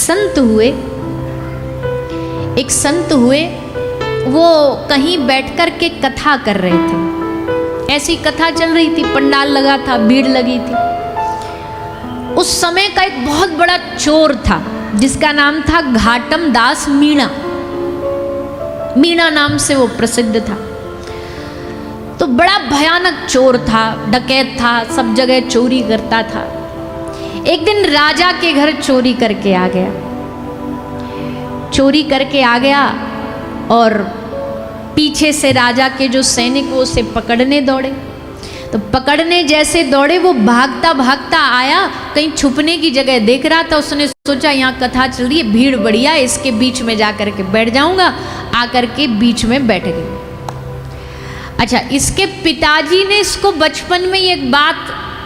संत हुए, वो कहीं बैठकर के कथा कर रहे थे। ऐसी कथा चल रही थी, पंडाल लगा था, भीड़ लगी थी। उस समय का एक बहुत बड़ा चोर था जिसका नाम था घाटम दास मीणा। मीणा नाम से वो प्रसिद्ध था। तो बड़ा भयानक चोर था, डकैत था, सब जगह चोरी करता था। एक दिन राजा के घर चोरी करके आ गया और पीछे से राजा के जो सैनिक वो उसे पकड़ने दौड़े। तो पकड़ने जैसे दौड़े, वो भागता भागता आया, कहीं छुपने की जगह देख रहा था। उसने सोचा यहाँ कथा चल रही है, भीड़ बढ़िया, इसके बीच में जा कर के बैठ जाऊंगा। आकर के बीच में बैठ गई। अच्छा, इसके पिताजी ने इसको बचपन में एक बात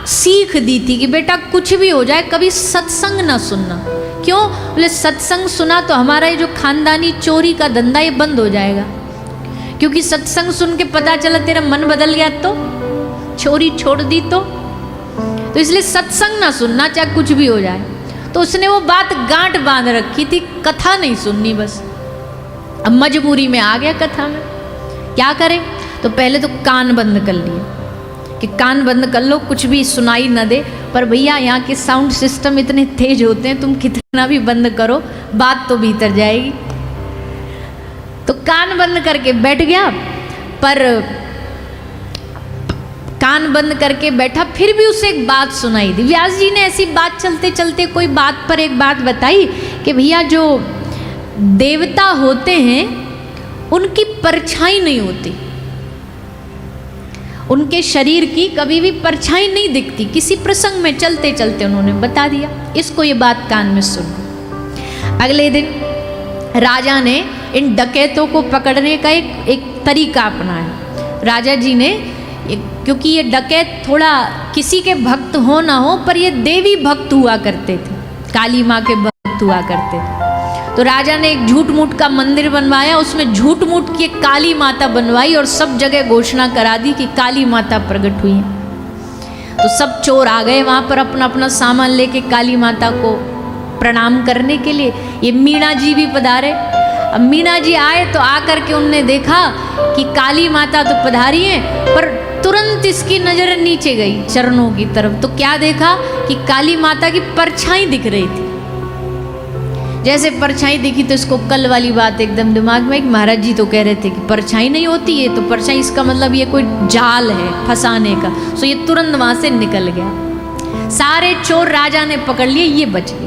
सीख दी थी कि बेटा कुछ भी हो जाए कभी सत्संग ना सुनना। क्यों? बोले सत्संग सुना तो हमारा ये जो खानदानी चोरी का धंधा ये बंद हो जाएगा। क्योंकि सत्संग सुन के पता चला तेरा मन बदल गया तो चोरी छोड़ दी तो इसलिए सत्संग ना सुनना, चाहे कुछ भी हो जाए। तो उसने वो बात गांठ बांध रखी थी, कथा नहीं सुननी बस। अब मजबूरी में आ गया कथा में, क्या करे? तो पहले तो कान बंद कर लिए कि कान बंद कर लो, कुछ भी सुनाई न दे। पर भैया यहाँ के साउंड सिस्टम इतने तेज होते हैं, तुम कितना भी बंद करो बात तो भीतर जाएगी। तो कान बंद करके बैठ गया, पर कान बंद करके बैठा, फिर भी उसे एक बात सुनाई दी। व्यास जी ने ऐसी बात चलते चलते कोई बात पर एक बात बताई कि भैया जो देवता होते हैं उनकी परछाई नहीं होती, उनके शरीर की कभी भी परछाई नहीं दिखती। किसी प्रसंग में चलते चलते उन्होंने बता दिया। इसको ये बात कान में सुन। अगले दिन राजा ने इन डकैतों को पकड़ने का एक तरीका अपनाया। राजा जी ने, क्योंकि ये डकैत थोड़ा किसी के भक्त हो ना हो, पर ये देवी भक्त हुआ करते थे, काली माँ के भक्त हुआ करते थे। तो राजा ने एक झूठ मूठ का मंदिर बनवाया, उसमें झूठ मूठ की एक काली माता बनवाई और सब जगह घोषणा करा दी कि काली माता प्रकट हुई है। तो सब चोर आ गए वहाँ पर अपना अपना सामान लेके काली माता को प्रणाम करने के लिए। ये मीणा जी भी पधारे। अब मीणा जी आए तो आकर के उनने देखा कि काली माता तो पधारी है, पर तुरंत इसकी नजर नीचे गई चरणों की तरफ। तो क्या देखा कि काली माता की परछाई दिख रही थी। जैसे परछाई दिखी तो इसको कल वाली बात एकदम दिमाग में। एक महाराज जी तो कह रहे थे कि परछाई नहीं होती है, तो परछाई इसका मतलब ये कोई जाल है फंसाने का। सो ये तुरंत वहां से निकल गया। सारे चोर राजा ने पकड़ लिए, ये बच गया।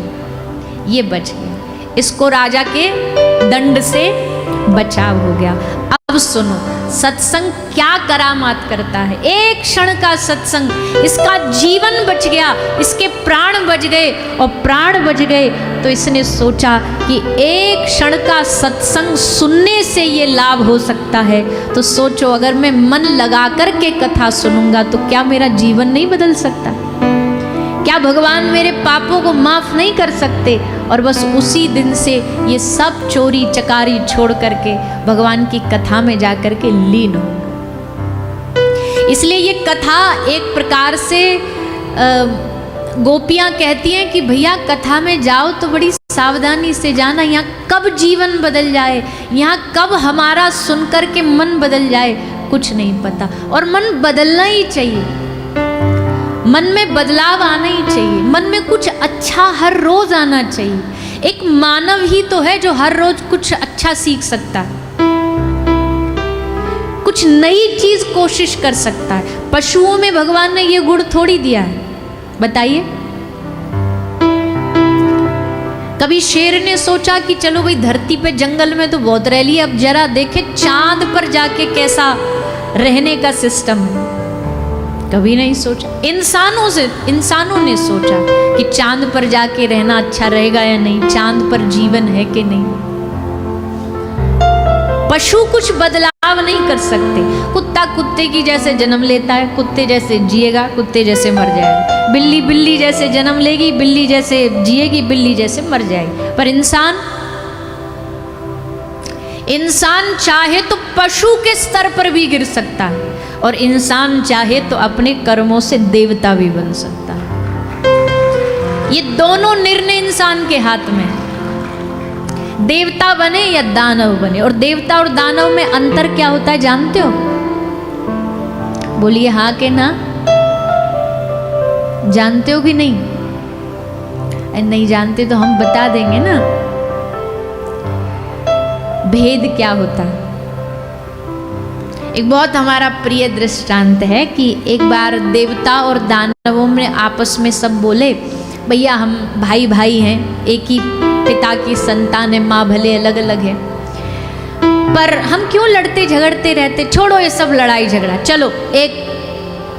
इसको राजा के दंड से बचाव हो गया। अब सुनो, सत्संग क्या करामात करता है। एक क्षण का सत्संग, इसका जीवन बच गया, इसके प्राण बच गए। और प्राण बच गए तो इसने सोचा कि एक क्षण का सत्संग सुनने से ये लाभ हो सकता है। तो सोचो, अगर मैं मन लगा कर के कथा सुनूंगा तो क्या मेरा जीवन नहीं बदल सकता? क्या भगवान मेरे पापों को माफ नहीं कर सकते? और बस उसी दिन से ये सब चोरी चकारी छोड़ करके भगवान की कथा में जाकर के लीन हो। इसलिए ये कथा एक प्रकार से गोपियां कहती हैं कि भैया कथा में जाओ तो बड़ी सावधानी से जाना, यहाँ कब जीवन बदल जाए, यहाँ कब हमारा सुनकर के मन बदल जाए, कुछ नहीं पता। और मन बदलना ही चाहिए, मन में बदलाव आना ही चाहिए, मन में कुछ अच्छा हर रोज आना चाहिए। एक मानव ही तो है जो हर रोज कुछ अच्छा सीख सकता है, कुछ नई चीज कोशिश कर सकता है। पशुओं में भगवान ने ये गुण थोड़ी दिया है, बताइए। कभी शेर ने सोचा कि चलो भाई धरती पे जंगल में तो बहुत रह लिया, अब जरा देखे चांद पर जाके कैसा रहने का सिस्टम है। कभी नहीं सोचा। इंसानों ने सोचा कि चांद पर जाके रहना अच्छा रहेगा या नहीं, चांद पर जीवन है कि नहीं। पशु कुछ बदलाव नहीं कर सकते। कुत्ता कुत्ते की जैसे जन्म लेता है, कुत्ते जैसे जिएगा, कुत्ते जैसे मर जाएगा। बिल्ली बिल्ली जैसे जन्म लेगी, बिल्ली जैसे जिएगी, बिल्ली जैसे मर जाएगी। पर इंसान चाहे तो पशु के स्तर पर भी गिर सकता है, और इंसान चाहे तो अपने कर्मों से देवता भी बन सकता है। ये दोनों निर्णय इंसान के हाथ में है। देवता बने या दानव बने। और देवता और दानव में अंतर क्या होता है जानते हो? बोलिए हाँ के ना, जानते हो कि नहीं? नहीं जानते तो हम बता देंगे ना भेद क्या होता है। एक बहुत हमारा प्रिय दृष्टांत है कि एक बार देवता और दानवों में आपस में सब बोले, भैया हम भाई भाई हैं, एक ही पिता की संतान है, माँ भले अलग अलग है, पर हम क्यों लड़ते झगड़ते रहते, छोड़ो ये सब लड़ाई झगड़ा, चलो एक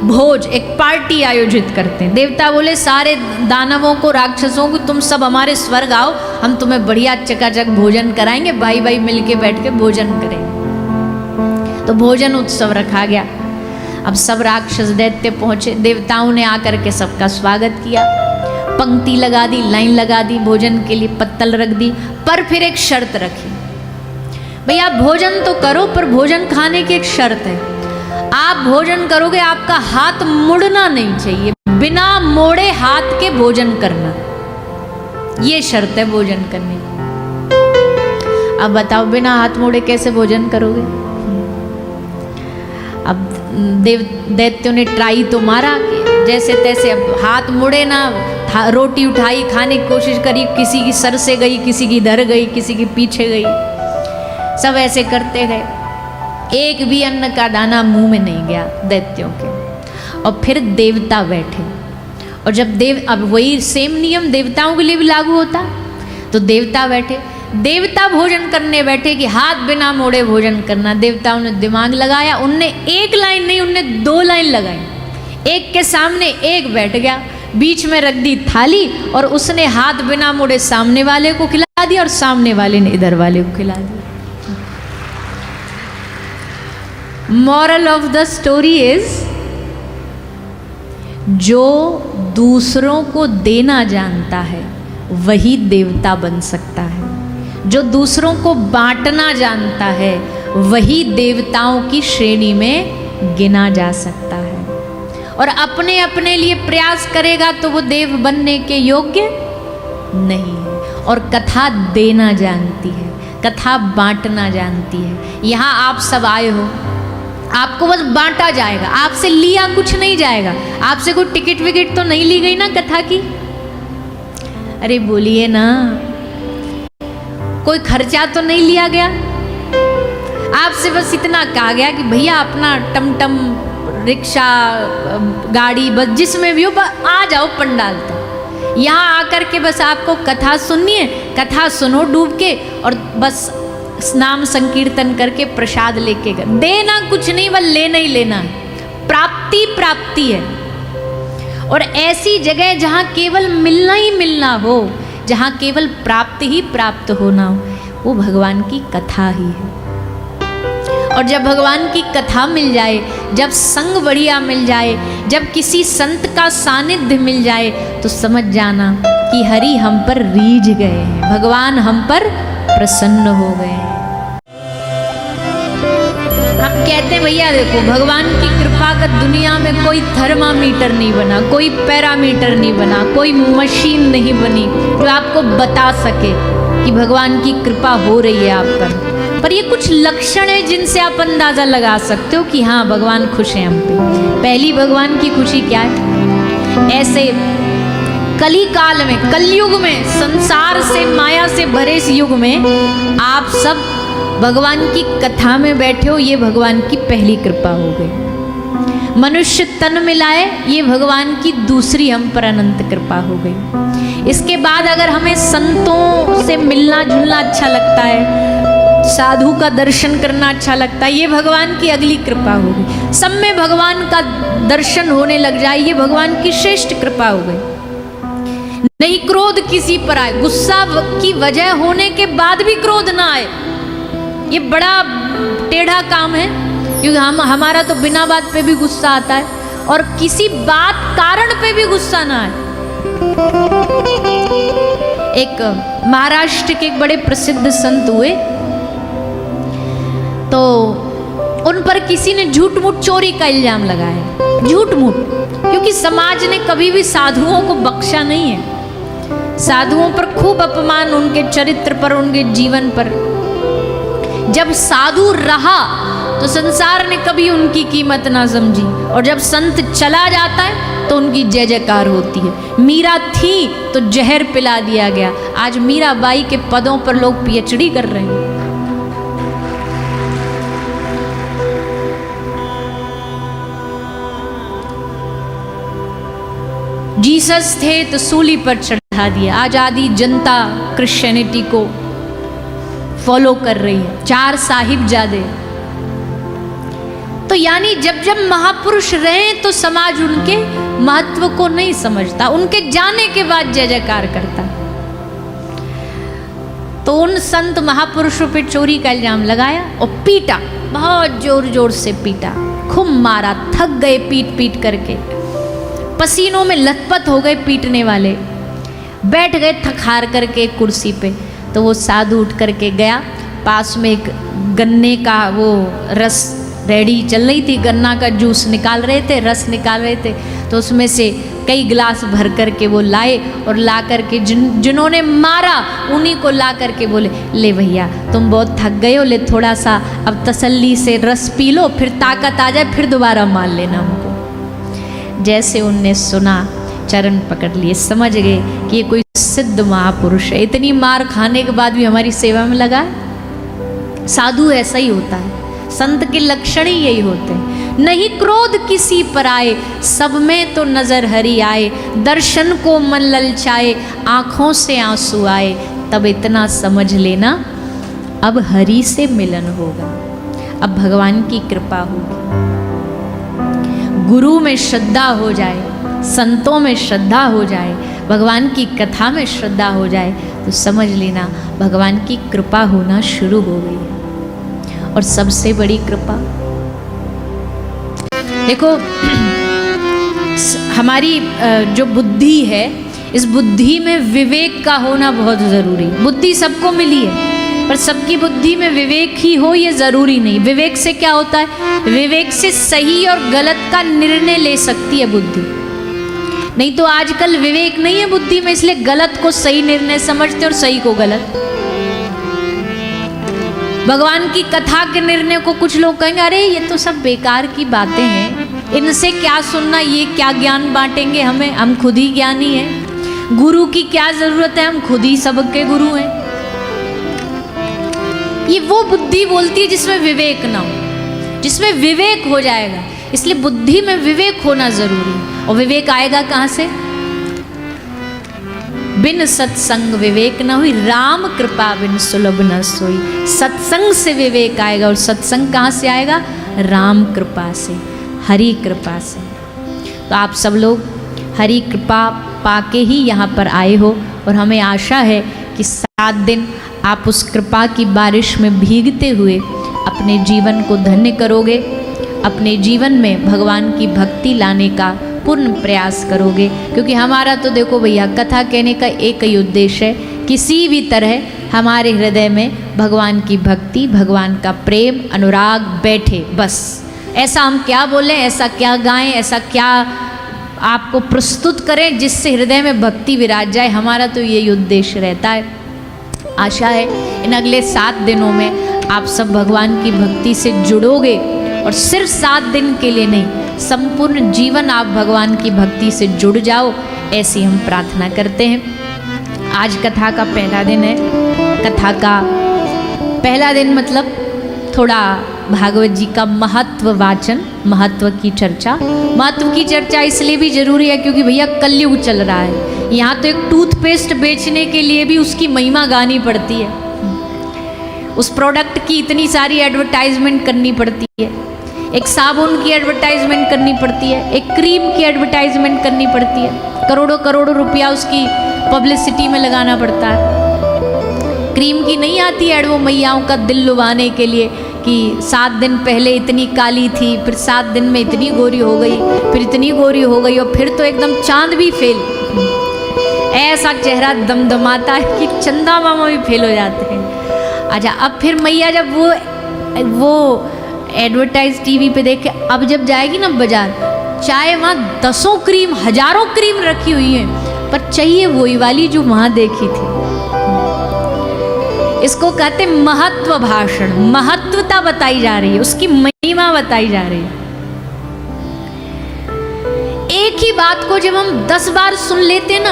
भोज, एक पार्टी आयोजित करते हैं। देवता बोले सारे दानवों को, राक्षसों को, तुम सब हमारे स्वर्ग आओ, हम तुम्हें बढ़िया चकाचक भोजन कराएंगे, भाई भाई मिलके बैठ के भोजन करेंगे। तो भोजन उत्सव रखा गया। अब सब राक्षस दैत्य पहुंचे, देवताओं ने आकर के सबका स्वागत किया, पंक्ति लगा दी, लाइन लगा दी, भोजन के लिए पत्तल रख दी, पर फिर एक शर्त रखी, भैया भोजन तो करो पर भोजन खाने की एक शर्त है, आप भोजन करोगे आपका हाथ मुड़ना नहीं चाहिए, बिना मोड़े हाथ के भोजन करना, ये शर्त है भोजन करने की। अब बताओ बिना हाथ मोड़े कैसे भोजन करोगे? अब दैत्यों ने ट्राई तो मारा कि जैसे तैसे, अब हाथ मुड़े ना, रोटी उठाई, खाने की कोशिश करी, किसी की सर से गई, किसी की इधर गई, किसी की पीछे गई, सब ऐसे करते गए, एक भी अन्न का दाना मुंह में नहीं गया दैत्यों के। और फिर देवता बैठे, और जब अब वही सेम नियम देवताओं के लिए भी लागू होता, तो देवता बैठे, देवता भोजन करने बैठे कि हाथ बिना मोड़े भोजन करना। देवताओं ने दिमाग लगाया, उनने एक लाइन नहीं, उनने 2 लाइन लगाई, एक के सामने एक बैठ गया, बीच में रख दी थाली, और उसने हाथ बिना मोड़े सामने वाले को खिला दिया और सामने वाले ने इधर वाले को खिला दिया। Moral of the story is, जो दूसरों को देना जानता है वही देवता बन सकता है, जो दूसरों को बांटना जानता है वही देवताओं की श्रेणी में गिना जा सकता है, और अपने अपने लिए प्रयास करेगा तो वो देव बनने के योग्य नहीं है। और कथा देना जानती है, कथा बांटना जानती है। यहाँ आप सब आए हो, आपको बस बांटा जाएगा, आपसे लिया कुछ नहीं जाएगा, आपसे कोई टिकट विकेट तो नहीं ली गई ना कथा की? अरे बोलिए ना, कोई खर्चा तो नहीं लिया गया, आपसे बस इतना कहा गया कि भैया अपना टमटम, रिक्शा, गाड़ी, बस जिसमें भी हो आ जाओ पंडाल तक, यहाँ आकर के बस आपको कथा सुननी है, कथा सुनो डूब के, और बस नाम संकीर्तन करके प्रसाद लेके गए। देना कुछ नहीं, बस लेना ही लेना है, प्राप्ति प्राप्ति है। और ऐसी जगह जहाँ केवल मिलना ही मिलना हो, जहाँ केवल प्राप्त ही प्राप्त होना हो, वो भगवान की कथा ही है। और जब भगवान की कथा मिल जाए, जब संग बढ़िया मिल जाए, जब किसी संत का सानिध्य मिल जाए, तो समझ जाना कि हरि हम पर रीझ गए हैं, भगवान हम पर प्रसन्न हो गए हैं। हम कहते हैं भैया देखो, भगवान की कृपा का दुनिया में कोई थर्मामीटर नहीं बना, कोई पैरामीटर नहीं बना, कोई मशीन नहीं बनी जो आपको बता सके कि भगवान की कृपा हो रही है आप पर ये कुछ लक्षण है जिनसे आप अंदाजा लगा सकते हो कि हाँ भगवान खुश हैं हम पे। पहली भगवान की खुशी क्या है? ऐसे कली काल में, कलयुग में, संसार से, माया से भरे इस युग में आप सब भगवान की कथा में बैठे हो, ये भगवान की पहली कृपा हो गई। मनुष्य तन मिलाए, ये भगवान की दूसरी हम पर अनंत कृपा हो गई। इसके बाद अगर हमें संतों से मिलना जुलना अच्छा लगता है, साधु का दर्शन करना अच्छा लगता है, ये भगवान की अगली कृपा होगी। सब में भगवान का दर्शन होने लग जाए, ये भगवान की श्रेष्ठ कृपा हो गई। नहीं क्रोध किसी पर आए, गुस्सा की वजह होने के बाद भी क्रोध ना आए, ये बड़ा टेढ़ा काम है, क्योंकि हमारा तो बिना बात पे भी गुस्सा आता है, और किसी बात कारण पे भी गुस्सा ना आए। एक महाराष्ट्र के एक बड़े प्रसिद्ध संत हुए, तो उन पर किसी ने झूठ मूठ चोरी का इल्जाम लगाया, झूठ मूठ, क्योंकि समाज ने कभी भी साधुओं को बख्शा नहीं है। साधुओं पर खूब अपमान, उनके चरित्र पर, उनके जीवन पर। जब साधु रहा तो संसार ने कभी उनकी कीमत ना समझी, और जब संत चला जाता है तो उनकी जय जयकार होती है। मीरा थी तो जहर पिला दिया गया, आज मीराबाई के पदों पर लोग पीएचडी कर रहे हैं। जीसस थे तो सूली पर चढ़ा दिया, आज आधी जनता क्रिश्चियनिटी को फॉलो कर रही है, 4 साहिबजादे। तो यानी जब जब महापुरुष रहे तो समाज उनके महत्व को नहीं समझता, उनके जाने के बाद जय जयकार करता। तो उन संत महापुरुषों पे चोरी का इल्जाम लगाया और पीटा, बहुत जोर जोर से पीटा, खूब मारा, थक गए पीट पीट करके, पसीनों में लथपथ हो गए पीटने वाले, बैठ गए थक हार करके कुर्सी पे। तो वो साधु उठ करके गया, पास में एक गन्ने का वो रस रेडी चल रही थी, गन्ना का जूस निकाल रहे थे, रस निकाल रहे थे, तो उसमें से कई गिलास भर करके वो लाए और ला करके जिन्होंने मारा उन्हीं को ला करके बोले, ले भैया तुम बहुत थक गए हो, ले थोड़ा सा अब तसल्ली से रस पी लो, फिर ताकत आ जाए, फिर दोबारा मार लेना हमको। जैसे उनने सुना, चरण पकड़ लिए, समझ गए कि ये कोई सिद्ध महापुरुष है, इतनी मार खाने के बाद भी हमारी सेवा में लगा है। साधु ऐसा ही होता है, संत के लक्षण ही यही होते हैं। नहीं क्रोध किसी पर आए, सब में तो नजर हरि आए, दर्शन को मन ललचाए, आंखों से आंसू आए, तब इतना समझ लेना अब हरि से मिलन होगा, अब भगवान की कृपा होगी। गुरु में श्रद्धा हो जाए, संतों में श्रद्धा हो जाए, भगवान की कथा में श्रद्धा हो जाए, तो समझ लेना भगवान की कृपा होना शुरू हो गई है। और सबसे बड़ी कृपा देखो, हमारी जो बुद्धि है, इस बुद्धि में विवेक का होना बहुत ज़रूरी है। बुद्धि सबको मिली है, पर सबकी बुद्धि में विवेक ही हो ये ज़रूरी नहीं। विवेक से क्या होता है? विवेक से सही और गलत का निर्णय ले सकती है बुद्धि। नहीं तो आजकल विवेक नहीं है बुद्धि में, इसलिए गलत को सही निर्णय समझते और सही को गलत। भगवान की कथा के निर्णय को कुछ लोग कहेंगे, अरे ये तो सब बेकार की बातें हैं, इनसे क्या सुनना, ये क्या ज्ञान बांटेंगे हमें, हम खुद ही ज्ञानी हैं, गुरु की क्या जरूरत है, हम खुद ही सबके गुरु हैं। ये वो बुद्धि बोलती है जिसमें विवेक ना हो, जिसमें विवेक हो जाएगा। इसलिए बुद्धि में विवेक होना जरूरी है। और विवेक आएगा कहाँ से? बिन सत्संग विवेक न हुई, राम कृपा बिन सुलभ न सोई। सत्संग से विवेक आएगा, और सत्संग कहाँ से आएगा? राम कृपा से, हरि कृपा से। तो आप सब लोग हरि कृपा पाके ही यहाँ पर आए हो, और हमें आशा है कि 7 दिन आप उस कृपा की बारिश में भीगते हुए अपने जीवन को धन्य करोगे, अपने जीवन में भगवान की भक्ति लाने का पूर्ण प्रयास करोगे। क्योंकि हमारा तो देखो भैया, कथा कहने का एक ही उद्देश्य है, किसी भी तरह हमारे हृदय में भगवान की भक्ति, भगवान का प्रेम, अनुराग बैठे, बस। ऐसा हम क्या बोलें, ऐसा क्या गाएं, ऐसा क्या आपको प्रस्तुत करें जिससे हृदय में भक्ति विराज जाए, हमारा तो यही उद्देश्य रहता है। आशा है इन अगले 7 दिनों में आप सब भगवान की भक्ति से जुड़ोगे, और सिर्फ 7 दिन के लिए नहीं, संपूर्ण जीवन आप भगवान की भक्ति से जुड़ जाओ, ऐसी हम प्रार्थना करते हैं। आज कथा का पहला दिन है। कथा का पहला दिन मतलब थोड़ा भागवत जी का महत्व वाचन, महत्व की चर्चा। महत्व की चर्चा इसलिए भी जरूरी है क्योंकि भैया कलयुग चल रहा है। यहाँ तो एक टूथपेस्ट बेचने के लिए भी उसकी महिमा गानी पड़ती है, उस प्रोडक्ट की इतनी सारी एडवर्टाइजमेंट करनी पड़ती है, एक साबुन की एडवर्टाइजमेंट करनी पड़ती है, एक क्रीम की एडवर्टाइजमेंट करनी पड़ती है, करोड़ों करोड़ों रुपया उसकी पब्लिसिटी में लगाना पड़ता है। क्रीम की नहीं आती ऐड वो मैयाओं का दिल लुभाने के लिए कि 7 दिन पहले इतनी काली थी, फिर 7 दिन में इतनी गोरी हो गई, फिर इतनी गोरी हो गई, और फिर तो एकदम चांद भी फेल, ऐसा चेहरा दमदमाता है कि चंदा मामा भी फेल हो जाते हैं। अच्छा, अब फिर मैया जब वो एडवर्टाइज टीवी पे देखे, अब जब जाएगी ना बाजार, चाहे वहाँ 10 क्रीम, हजारों क्रीम रखी हुई हैं, पर चाहिए वही वाली जो वहां देखी थी। इसको कहते महत्व भाषण, महत्वता बताई जा रही है, उसकी महिमा बताई जा रही है। एक ही बात को जब हम 10 बार सुन लेते ना,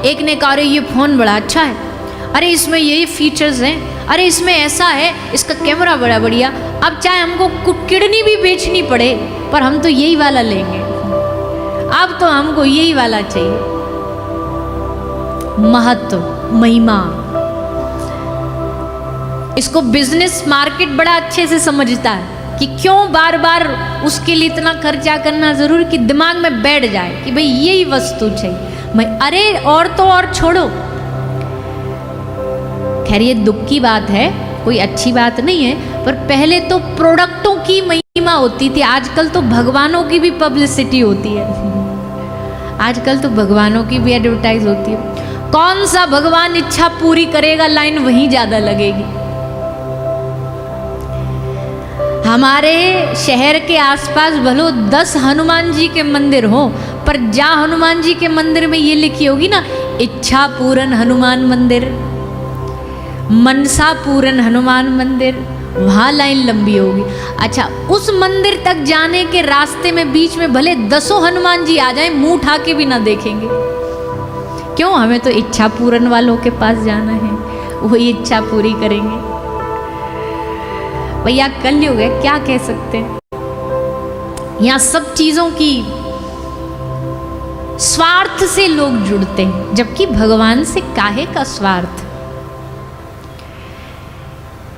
एक ने कहा अरे ये फोन बड़ा अच्छा है, अरे इसमें ये फीचर्स हैं, अरे इसमें ऐसा है, इसका कैमरा बड़ा बढ़िया, अब चाहे हमको किडनी भी बेचनी पड़े पर हम तो यही वाला लेंगे, अब तो हमको यही वाला चाहिए। महत्व, महिमा, इसको बिजनेस मार्केट बड़ा अच्छे से समझता है कि क्यों बार बार उसके लिए इतना खर्चा करना जरूरी, कि दिमाग में बैठ जाए कि भाई यही वस्तु चाहिए। अरे और तो और छोड़ो, खैर ये दुख की बात है, कोई अच्छी बात नहीं है, पर पहले तो प्रोडक्टों की महिमा होती थी, आजकल तो भगवानों की भी पब्लिसिटी होती है। आजकल तो भगवानों की भी एडवर्टाइज होती है। कौन सा भगवान इच्छा पूरी करेगा, लाइन वहीं ज्यादा लगेगी। हमारे शहर के आसपास भलो 10 हनुमान जी के मंदिर हो, पर जा हनुमान जी के मंदिर में ये लिखी होगी ना, इच्छा पूरन हनुमान मंदिर, मनसा पूरन हनुमान मंदिर, वहां लाइन लंबी होगी। अच्छा, उस मंदिर तक जाने के रास्ते में बीच में भले 10 हनुमान जी आ जाएं, मुंह उठा के भी ना देखेंगे। क्यों? हमें तो इच्छा पूरन वालों के पास जाना है, वही इच्छा पूरी करेंगे। भैया कलयुग है, क्या कह सकते हैं। यहां सब चीजों की स्वार्थ से लोग जुड़ते हैं, जबकि भगवान से काहे का स्वार्थ।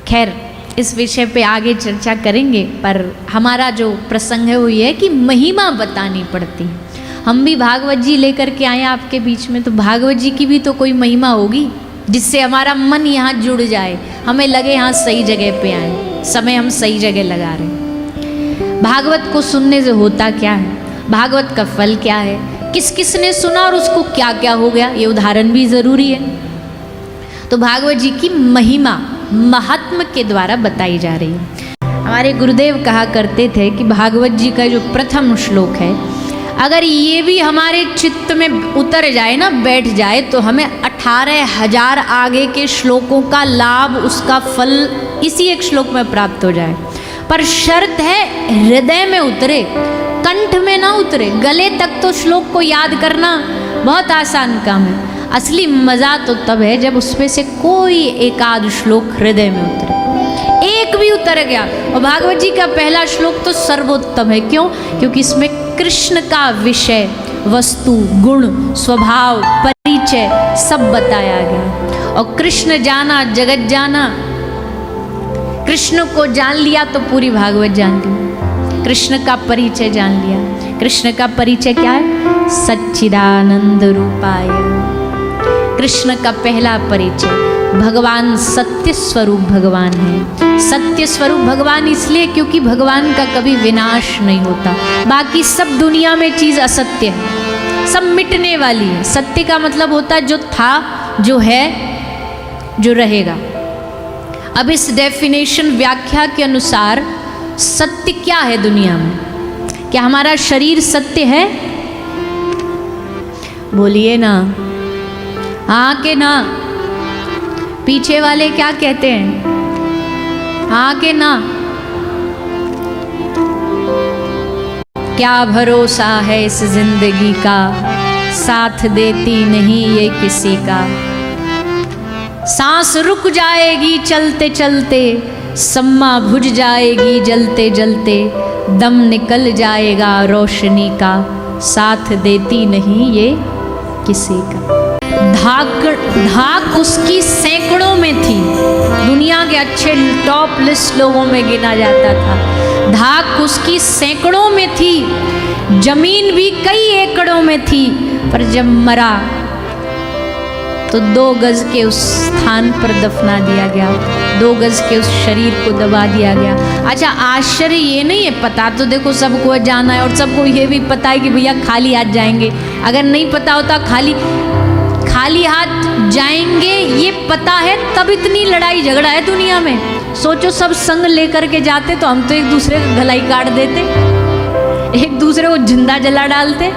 खैर, इस विषय पे आगे चर्चा करेंगे, पर हमारा जो प्रसंग है वो ये है कि महिमा बतानी पड़ती है। हम भी भागवत जी लेकर के आए आपके बीच में, तो भागवत जी की भी तो कोई महिमा होगी जिससे हमारा मन यहाँ जुड़ जाए, हमें लगे यहाँ सही जगह पे आए, समय हम सही जगह लगा रहे हैं। भागवत को सुनने से होता क्या है, भागवत का फल क्या है, किस किस ने सुना और उसको क्या क्या हो गया, ये उदाहरण भी जरूरी है। तो भागवत जी की महिमा महात्म के द्वारा बताई जा रही है। हमारे गुरुदेव कहा करते थे कि भागवत जी का जो प्रथम श्लोक है, अगर ये भी हमारे चित्त में उतर जाए ना, बैठ जाए, तो हमें 18,000 आगे के श्लोकों का लाभ, उसका फल इसी एक श्लोक में प्राप्त हो जाए। पर शर्त है हृदय में उतरे, कंठ में ना उतरे। गले तक तो श्लोक को याद करना बहुत आसान काम है, असली मजा तो तब है जब उसमें से कोई एक आध श्लोक हृदय में उतरे। एक भी उतर गया, और भागवत जी का पहला श्लोक तो सर्वोत्तम है। क्यों? क्योंकि इसमें कृष्ण का विषय, वस्तु, गुण, स्वभाव, परिचय सब बताया गया। और कृष्ण जाना जगत जाना, कृष्ण को जान लिया तो पूरी भागवत जान ली। कृष्ण का परिचय जान लिया। कृष्ण का परिचय क्या है? सच्चिदानंद रूपाय। कृष्ण का पहला परिचय, भगवान सत्य स्वरूप भगवान है। सत्य स्वरूप भगवान इसलिए क्योंकि भगवान का कभी विनाश नहीं होता। बाकी सब दुनिया में चीज असत्य है, सब मिटने वाली है। सत्य का मतलब होता है जो था, जो है, जो रहेगा। अब इस डेफिनेशन, व्याख्या के अनुसार सत्य क्या है दुनिया में? क्या हमारा शरीर सत्य है? बोलिए ना, हाँ के ना। पीछे वाले क्या कहते हैं? हाँ के ना। क्या भरोसा है इस जिंदगी का, साथ देती नहीं ये किसी का। सांस रुक जाएगी चलते चलते, सम्मा बुझ जाएगी जलते जलते, दम निकल जाएगा रोशनी का, साथ देती नहीं ये किसी का। धाक उसकी सैकड़ों में थी, दुनिया के अच्छे टॉप लिस्ट लोगों में गिना जाता था। धाक उसकी सैकड़ों में थी, जमीन भी कई एकड़ों में थी, पर जब मरा तो 2 गज के उस स्थान पर दफना दिया गया, 2 गज के उस शरीर को दबा दिया गया। अच्छा, आश्चर्य ये नहीं है, पता तो देखो सबको जाना है, और सबको ये भी पता है कि भैया खाली हाथ जाएंगे। अगर नहीं पता होता खाली हाथ जाएंगे ये पता है, तब इतनी लड़ाई झगड़ा है दुनिया में। सोचो सब संग लेकर के जाते तो हम तो एक दूसरे का गला ही काट देते, एक दूसरे को जिंदा जला डालते।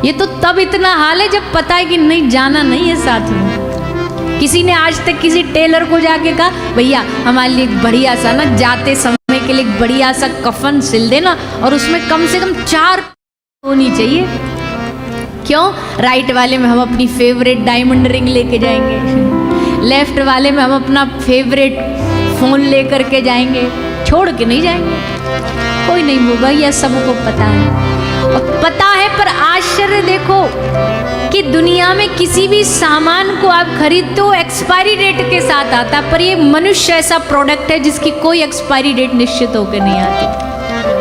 ये तो तब इतना हाल है जब पता है कि नहीं जाना नहीं है साथ में। किसी ने आज तक किसी टेलर को जाके कहा भैया हमारे लिए एक बढ़िया सा ना जाते समय के लिए एक बढ़िया सा कफन सिल देना और उसमें कम से कम 4 होनी चाहिए। क्यों? राइट वाले में हम अपनी फेवरेट डायमंड रिंग लेके जाएंगे, लेफ्ट वाले में हम अपना फेवरेट फोन लेकर के जाएंगे, छोड़ के नहीं जाएंगे। कोई नहीं होगा, यह सबको पता है। और पता है पर आश्चर्य देखो कि दुनिया में किसी भी सामान को आप खरीदते हो एक्सपायरी डेट के साथ आता, पर ये मनुष्य ऐसा प्रोडक्ट है जिसकी कोई एक्सपायरी डेट निश्चित होकर नहीं आती।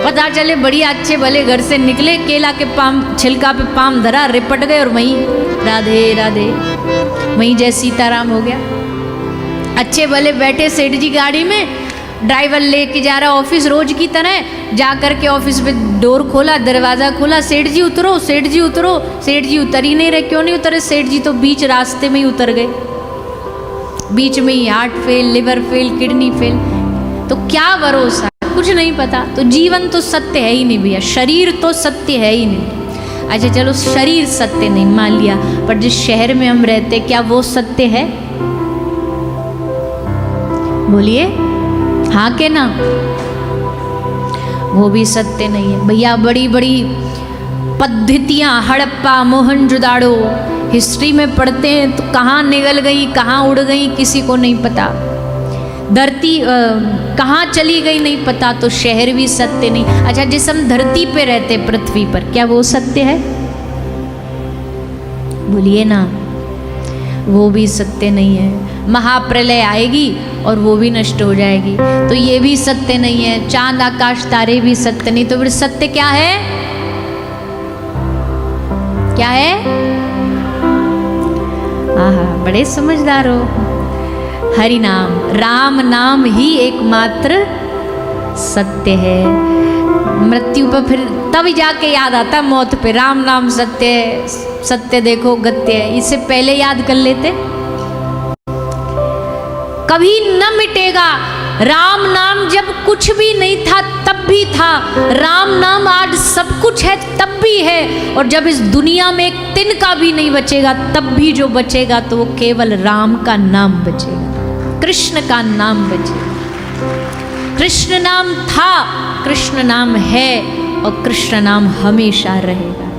पता चले बढ़िया अच्छे भले घर से निकले, केला के पाम छिलका पे पाम धरा, रिपट गए और वहीं राधे राधे, वहीं जय सीताराम हो गया। अच्छे भले बैठे सेठ जी गाड़ी में, ड्राइवर लेके जा रहा ऑफिस रोज की तरह, जा कर के ऑफिस पे डोर खोला, दरवाज़ा खोला, सेठ जी उतरो, सेठ जी उतरो। सेठ जी उतर ही नहीं रहे। क्यों नहीं उतरे? सेठ जी तो बीच रास्ते में ही उतर गए, बीच में ही heart fail, liver fail, kidney fail. तो क्या भरोसा, कुछ नहीं पता। तो जीवन तो सत्य है ही नहीं भैया, शरीर तो सत्य है ही नहीं। अच्छा चलो शरीर सत्य नहीं मान लिया, पर जिस शहर में हम रहते क्या वो सत्य है? बोलिए हाँ के ना? वो भी सत्य नहीं है भैया। बड़ी बड़ी पद्धतियाँ हड़प्पा मोहनजोदाड़ो हिस्ट्री में पढ़ते हैं तो कहाँ निगल गई कहाँ उड़ गई किसी को नहीं पता। धरती कहाँ चली गई नहीं पता, तो शहर भी सत्य नहीं। अच्छा जिस हम धरती पे रहते पृथ्वी पर, क्या वो सत्य है? बोलिए ना, वो भी सत्य नहीं है। महाप्रलय आएगी और वो भी नष्ट हो जाएगी, तो ये भी सत्य नहीं है। चांद आकाश तारे भी सत्य नहीं, तो फिर सत्य क्या है? क्या है? आहा बड़े समझदार हो। हरि नाम, राम नाम ही एकमात्र सत्य है। मृत्यु पर फिर तब जाके याद आता मौत पे, राम नाम सत्य है, सत्य देखो गत्य है। इससे पहले याद कर लेते, कभी न मिटेगा। राम नाम जब कुछ भी नहीं था तब भी था, राम नाम आज सब कुछ है तब भी है, और जब इस दुनिया में एक तिनका भी नहीं बचेगा तब भी जो बचेगा तो वो केवल राम का नाम बचेगा, कृष्ण का नाम बचेगा। कृष्ण नाम था, कृष्ण नाम है और कृष्ण नाम हमेशा रहेगा।